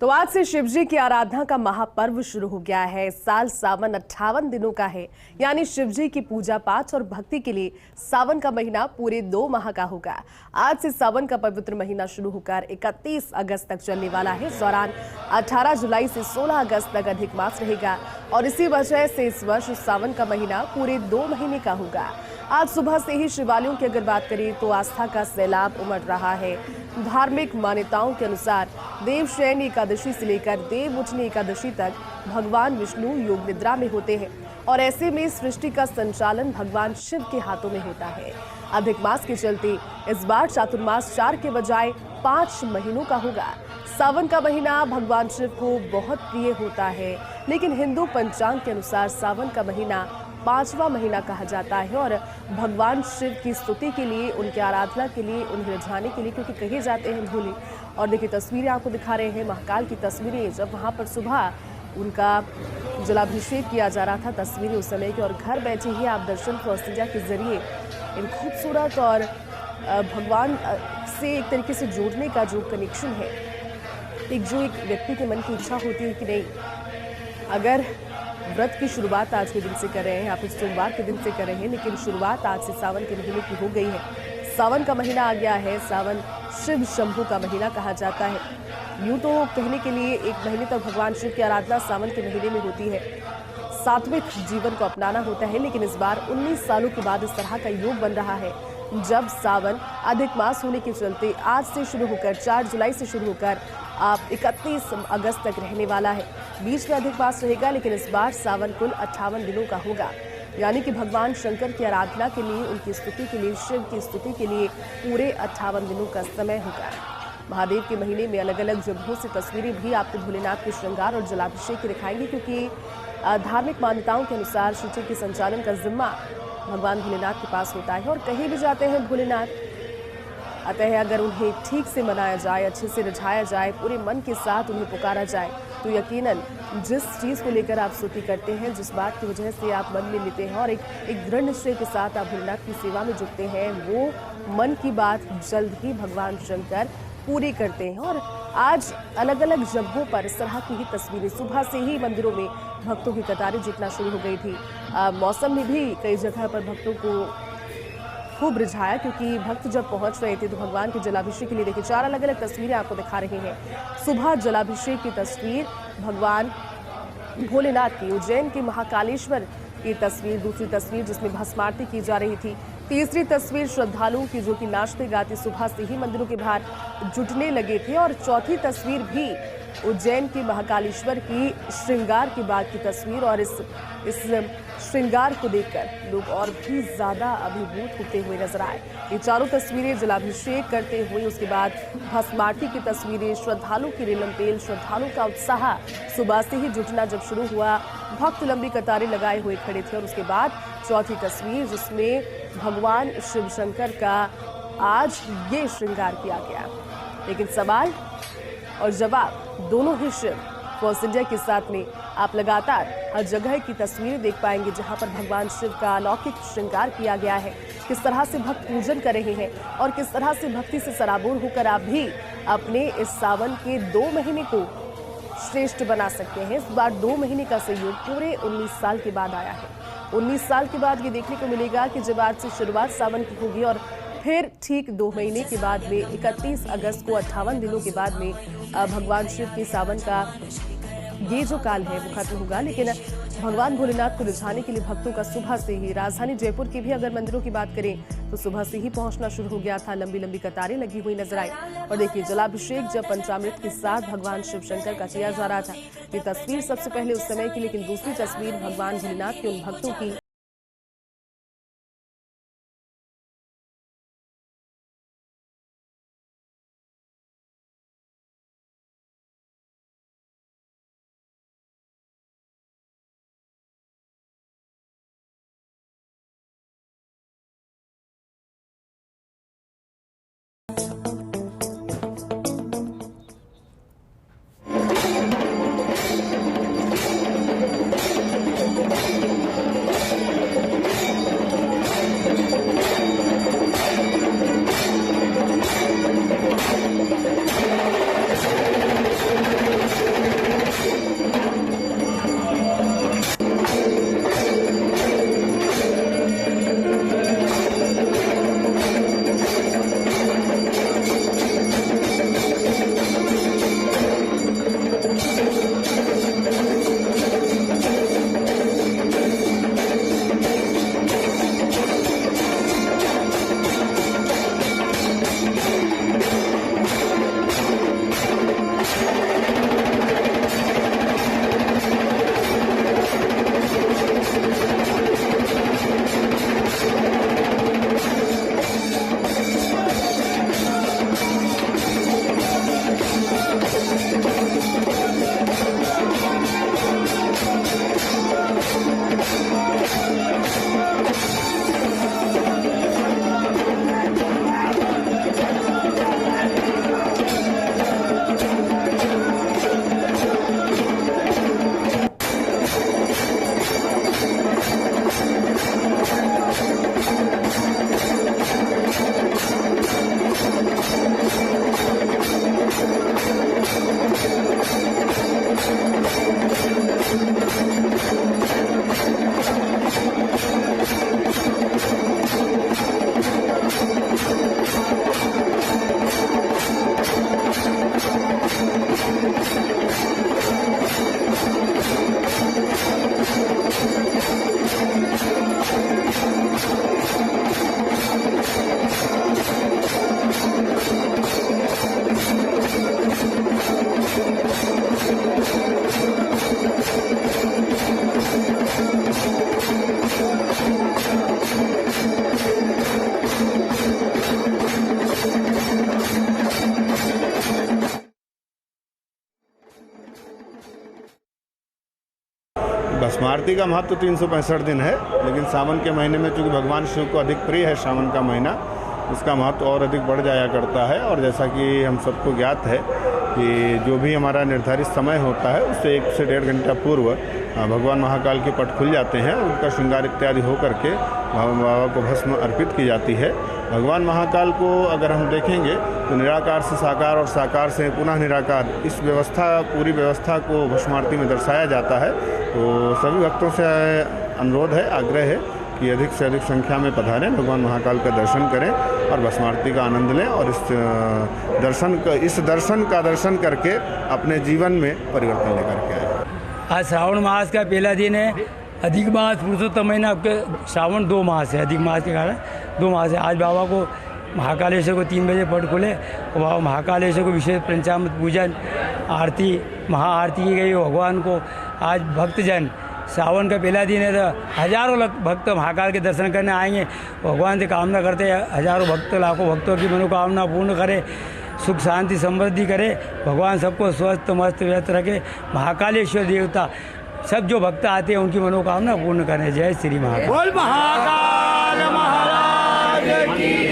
तो आज से शिवजी की आराधना का महापर्व शुरू हो गया है। इस साल सावन 58 दिनों का है, यानी शिवजी की पूजा पाठ और भक्ति के लिए सावन का महीना पूरे 2 माह का होगा। आज से सावन का पवित्र महीना शुरू होकर 31 अगस्त तक चलने वाला है। इस दौरान 18 जुलाई से 16 अगस्त तक अधिक मास रहेगा और इसी वजह से इस वर्ष सावन का महीना पूरे 2 महीने का होगा। आज सुबह से ही शिवालयों की अगर बात करें तो आस्था का सैलाब उमड़ रहा है। धार्मिक मान्यताओं के अनुसार देवशयनी एकादशी से लेकर देवउठनी एकादशी तक भगवान विष्णु योग निद्रा में होते हैं और ऐसे में सृष्टि का संचालन भगवान शिव के हाथों में होता है। अधिक मास के चलते इस बार चातुर्मास 4 के बजाय 5 महीनों का होगा। सावन का महीना भगवान शिव को बहुत प्रिय होता है, लेकिन हिंदू पंचांग के अनुसार सावन का महीना 5वां महीना कहा जाता है और भगवान शिव की स्तुति के लिए, उनकी आराधना के लिए, उन्हें रिझाने के लिए, क्योंकि कहे जाते हैं भोले। और देखिए तस्वीरें आपको दिखा रहे हैं महाकाल की तस्वीरें, जब वहां पर सुबह उनका जलाभिषेक किया जा रहा था, तस्वीरें उस समय की। और घर बैठे ही आप दर्शन फर्स्ट इंडिया के जरिए इन खूबसूरत और भगवान से एक तरीके से जोड़ने का जो कनेक्शन है, एक व्यक्ति के मन की इच्छा होती है कि नहीं, अगर व्रत की शुरुआत आज के दिन से कर रहे हैं या फिर सोमवार के दिन से कर रहे हैं, लेकिन शुरुआत आज से सावन के महीने की हो गई है। सावन का महीना आ गया है। सावन शिव शंभु का महीना कहा जाता है। यूं तो कहने के लिए 1 महीने तक भगवान शिव की आराधना सावन के महीने में होती है, सात्विक जीवन को अपनाना होता है, लेकिन इस बार 19 सालों के बाद इस तरह का योग बन रहा है, जब सावन अधिक मास होने के चलते आज से शुरू होकर 4 जुलाई से शुरू होकर आप 31 अगस्त तक रहने वाला है। बीच में अधिक मास रहेगा, लेकिन इस बार सावन कुल 58 दिनों का होगा, यानी कि भगवान शंकर की आराधना के लिए, उनकी स्तुति के लिए, शिव की स्तुति के लिए पूरे 58 दिनों का समय होगा। महादेव के महीने में अलग अलग जगहों से तस्वीरें भी आपको भोलेनाथ के श्रृंगार और जलाभिषेक की दिखाएंगे, क्योंकि धार्मिक मान्यताओं के अनुसार सृष्टि के संचालन का जिम्मा भगवान भोलेनाथ के पास होता है और कहीं भी जाते हैं भोलेनाथ। अतः अगर उन्हें ठीक से मनाया जाए, अच्छे से रिझाया जाए, पूरे मन के साथ उन्हें पुकारा जाए, तो यकीनन जिस चीज़ को लेकर आप स्तुति करते हैं, जिस बात की वजह से आप मन में लेते हैं और एक दृढ़ निश्चय के साथ आप भोलेनाथ की सेवा में जुटते हैं, वो मन की बात जल्द ही भगवान शंकर पूरी करते हैं। और आज अलग अलग जगहों पर इस तरह की ही तस्वीरें, सुबह से ही मंदिरों में भक्तों की कतारें जुटना शुरू हो गई थी। मौसम में भी कई जगह पर भक्तों को खूब रिझाया, क्योंकि भक्त जब पहुंच रहे थे तो भगवान के जलाभिषेक के लिए देखिए 4 अलग अलग तस्वीरें आपको दिखा रहे हैं। सुबह जलाभिषेक की तस्वीर भगवान भोलेनाथ की, उज्जैन के महाकालेश्वर की तस्वीर, दूसरी तस्वीर जिसमें भस्मारती की जा रही थी, तीसरी तस्वीर श्रद्धालुओं की जो कि नाचते गाते सुबह से ही मंदिरों के बाहर जुटने लगे थे, और चौथी तस्वीर भी उज्जैन के महाकालेश्वर की श्रृंगार के बाद की तस्वीर। और इस श्रृंगार को देखकर लोग और भी ज्यादा अभिभूत होते हुए नजर आए। ये चारों तस्वीरें जलाभिषेक करते हुए, उसके बाद भस्मारती की तस्वीरें, श्रद्धालुओं की रेलमपेल, श्रद्धालुओं का उत्साह, सुबह से ही जुटना जब शुरू हुआ, भक्त लंबी कतारें लगाए हुए खड़े थे। और उसके बाद चौथी तस्वीर जिसमें भगवान शिव शंकर का आज ये श्रृंगार किया गया। लेकिन सवाल और जवाब दोनों ही शिव फर्स्ट इंडिया के साथ में आप लगातार हर जगह की तस्वीरें देख पाएंगे, जहां पर भगवान शिव का अलौकिक श्रृंगार किया गया है, किस तरह से भक्त पूजन कर रहे हैं और किस तरह से भक्ति से सराबोर होकर आप भी अपने इस सावन के 2 महीने को श्रेष्ठ बना सकते हैं। इस बार 2 महीने का सहयोग पूरे 19 साल के बाद आया है। 19 साल के बाद ये देखने को मिलेगा कि जब आज से शुरुआत सावन की होगी और फिर ठीक 2 महीने के बाद में 31 अगस्त को 58 दिनों के बाद में भगवान शिव के सावन का ये जो काल है वो खत्म होगा। लेकिन भगवान भोलेनाथ को रिझाने के लिए भक्तों का सुबह से ही, राजधानी जयपुर की भी अगर मंदिरों की बात करें तो सुबह से ही पहुंचना शुरू हो गया था। लंबी लंबी कतारें लगी हुई नजर आई। और देखिए जलाभिषेक जब पंचामृत के साथ भगवान शिव शंकर का किया जा रहा था, ये तस्वीर सबसे पहले उस समय की, लेकिन दूसरी तस्वीर भगवान भोलेनाथ के उन भक्तों की भस्म आरती का महत्व 365 दिन है, लेकिन सावन के महीने में चूँकि भगवान शिव को अधिक प्रिय है सावन का महीना, उसका महत्व और अधिक बढ़ जाया करता है। और जैसा कि हम सबको ज्ञात है कि जो भी हमारा निर्धारित समय होता है उससे 1 से 1.5 घंटा पूर्व भगवान महाकाल के पट खुल जाते हैं। उनका श्रृंगार इत्यादि हो करके बाबा को भस्म अर्पित की जाती है। भगवान महाकाल को अगर हम देखेंगे तो निराकार से साकार और साकार से पुनः निराकार, इस पूरी व्यवस्था को भस्म आरती में दर्शाया जाता है। तो सभी भक्तों से अनुरोध है, आग्रह है कि अधिक से अधिक संख्या में पधारें, भगवान महाकाल का दर्शन करें और भस्म आरती का आनंद लें और इस दर्शन का दर्शन करके अपने जीवन में परिवर्तन लेकर के आए। आज श्रावण मास का पहला दिन है। अधिक मास पुरुषोत्तम महीना आपके श्रावण 2 मास है, अधिक मास के कारण 2 मास है। आज बाबा को महाकालेश्वर को 3 बजे पट खुले और बाबा महाकालेश्वर को विशेष पंचामृत पूजन आरती महाआरती की गई। भगवान को आज भक्तजन, सावन का पहला दिन है तो हजारों भक्त महाकाल के दर्शन करने आएंगे। भगवान से कामना करते हैं हजारों भक्त, लाखों भक्तों की मनोकामना पूर्ण करे, सुख शांति समृद्धि करे, भगवान सबको स्वस्थ मस्त व्यस्त रखे। महाकालेश्वर देवता सब जो भक्त आते हैं उनकी मनोकामना पूर्ण करें। जय श्री महाकाल। बोल महाकाल महाराज की।